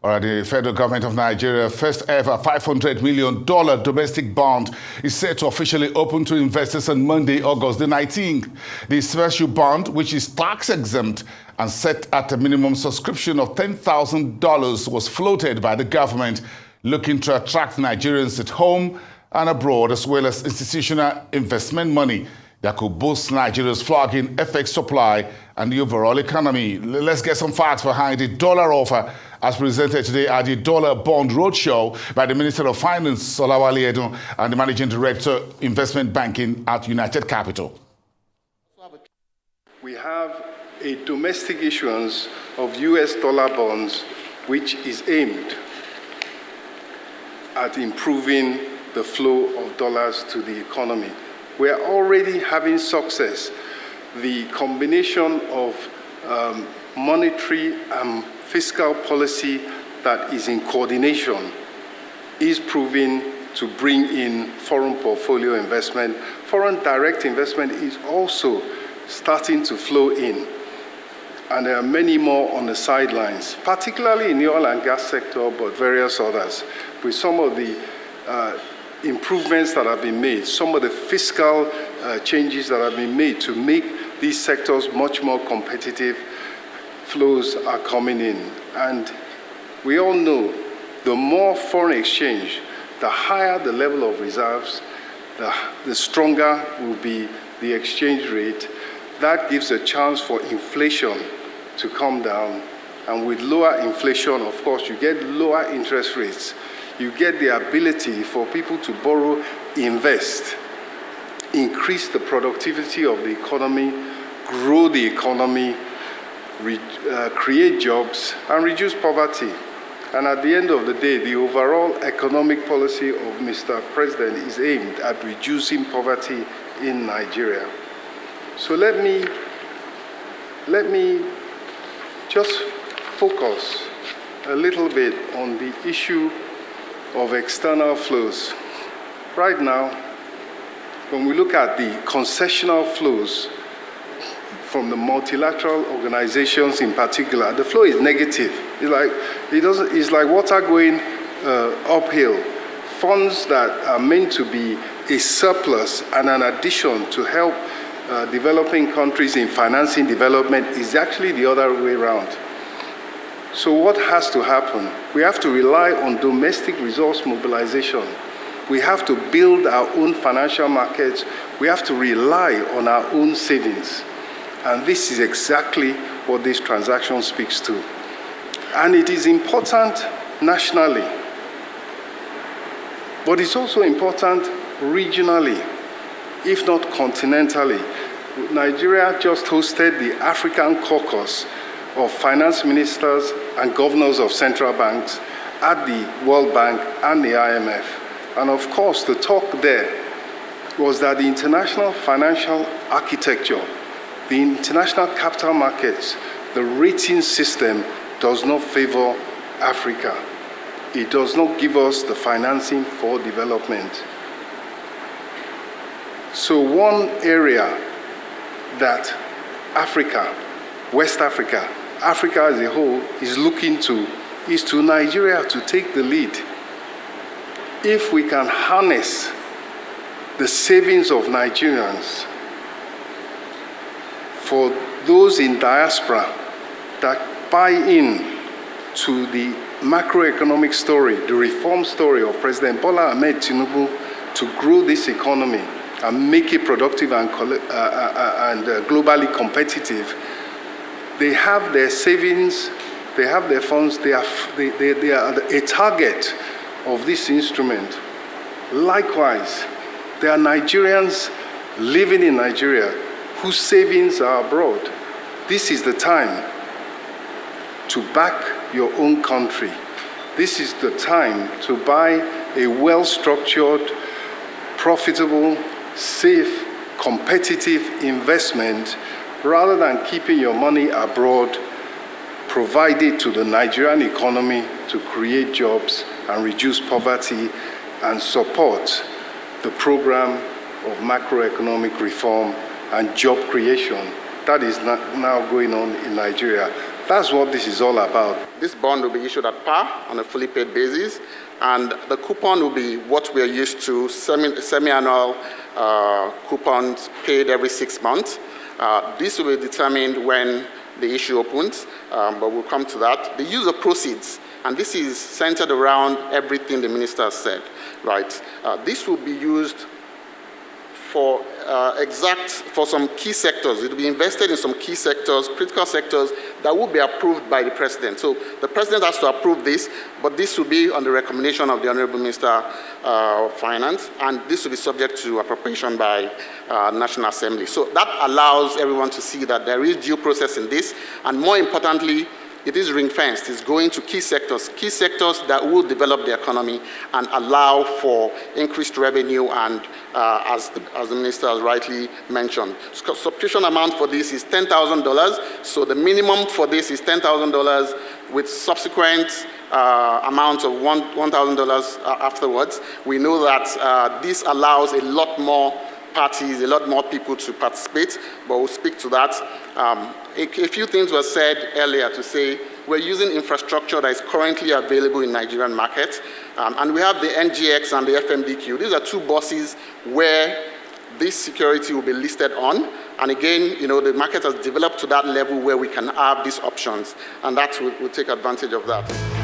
All right, the federal government of Nigeria, first ever $500 million domestic bond is set to officially open to investors on Monday, August the 19th. The special bond, which is tax exempt and set at a minimum subscription of $10,000, was floated by the government, looking to attract Nigerians at home and abroad, as well as institutional investment money that could boost Nigeria's flagging FX supply and the overall economy. Let's get some facts behind the dollar offer as presented today at the Dollar Bond Roadshow by the Minister of Finance, Olawale Edun, and the Managing Director, Investment Banking at United Capital. We have a domestic issuance of US dollar bonds, which is aimed at improving the flow of dollars to the economy. We are already having success. The combination of monetary and fiscal policy that is in coordination is proving to bring in foreign portfolio investment. Foreign direct investment is also starting to flow in. And there are many more on the sidelines, particularly in the oil and gas sector, but various others, with some of the improvements that have been made, some of the fiscal changes that have been made to make these sectors much more competitive. Flows are coming in. And we all know the more foreign exchange, the higher the level of reserves, the stronger will be the exchange rate. That gives a chance for inflation to come down. And with lower inflation, of course, you get lower interest rates. You get the ability for people to borrow, invest, increase the productivity of the economy, grow the economy, create jobs, and reduce poverty. And at the end of the day, the overall economic policy of Mr. President is aimed at reducing poverty in Nigeria. So let me just focus a little bit on the issue of external flows. Right now, when we look at the concessional flows from the multilateral organizations in particular, the flow is negative. It's like water going uphill. Funds that are meant to be a surplus and an addition to help developing countries in financing development is actually the other way around. So what has to happen? We have to rely on domestic resource mobilization. We have to build our own financial markets. We have to rely on our own savings. And this is exactly what this transaction speaks to. And it is important nationally, but it's also important regionally, if not continentally. Nigeria just hosted the African Caucus of finance ministers and governors of central banks at the World Bank and the IMF. And of course, the talk there was that the international financial architecture, the international capital markets, the rating system does not favor Africa. It does not give us the financing for development. So one area that Africa, West Africa, Africa as a whole is looking to is to Nigeria to take the lead. If we can harness the savings of Nigerians for those in diaspora that buy in to the macroeconomic story, the reform story of President Bola Ahmed Tinubu to grow this economy and make it productive and globally competitive, they have their savings, they have their funds, they are a target of this instrument. Likewise, there are Nigerians living in Nigeria whose savings are abroad. This is the time to back your own country. This is the time to buy a well-structured, profitable, safe, competitive investment rather than keeping your money abroad, provided to the Nigerian economy to create jobs and reduce poverty and support the program of macroeconomic reform and job creation that is now going on in Nigeria. That's what this is all about. This bond will be issued at par on a fully paid basis, and the coupon will be what we are used to, semi-annual coupons paid every 6 months. This will be determined when the issue opens, but we'll come to that. The use of proceeds, and this is centered around everything the minister has said, right? This will be used for some key sectors. It will be invested in some key sectors, critical sectors that will be approved by the president. So the president has to approve this, but this will be on the recommendation of the Honorable Minister of Finance, and this will be subject to appropriation by National Assembly. So that allows everyone to see that there is due process in this, and more importantly, it is ring-fenced. It's going to key sectors that will develop the economy and allow for increased revenue and, as the minister has rightly mentioned, subscription amount for this is $10,000. So the minimum for this is $10,000 with subsequent amount of $1,000 afterwards. We know that this allows a lot more parties, a lot more people to participate, but we'll speak to that. A few things were said earlier to say we're using infrastructure that is currently available in Nigerian market, and we have the NGX and the FMDQ. These are two buses where this security will be listed on, and again, you know, the market has developed to that level where we can have these options, and that will take advantage of that.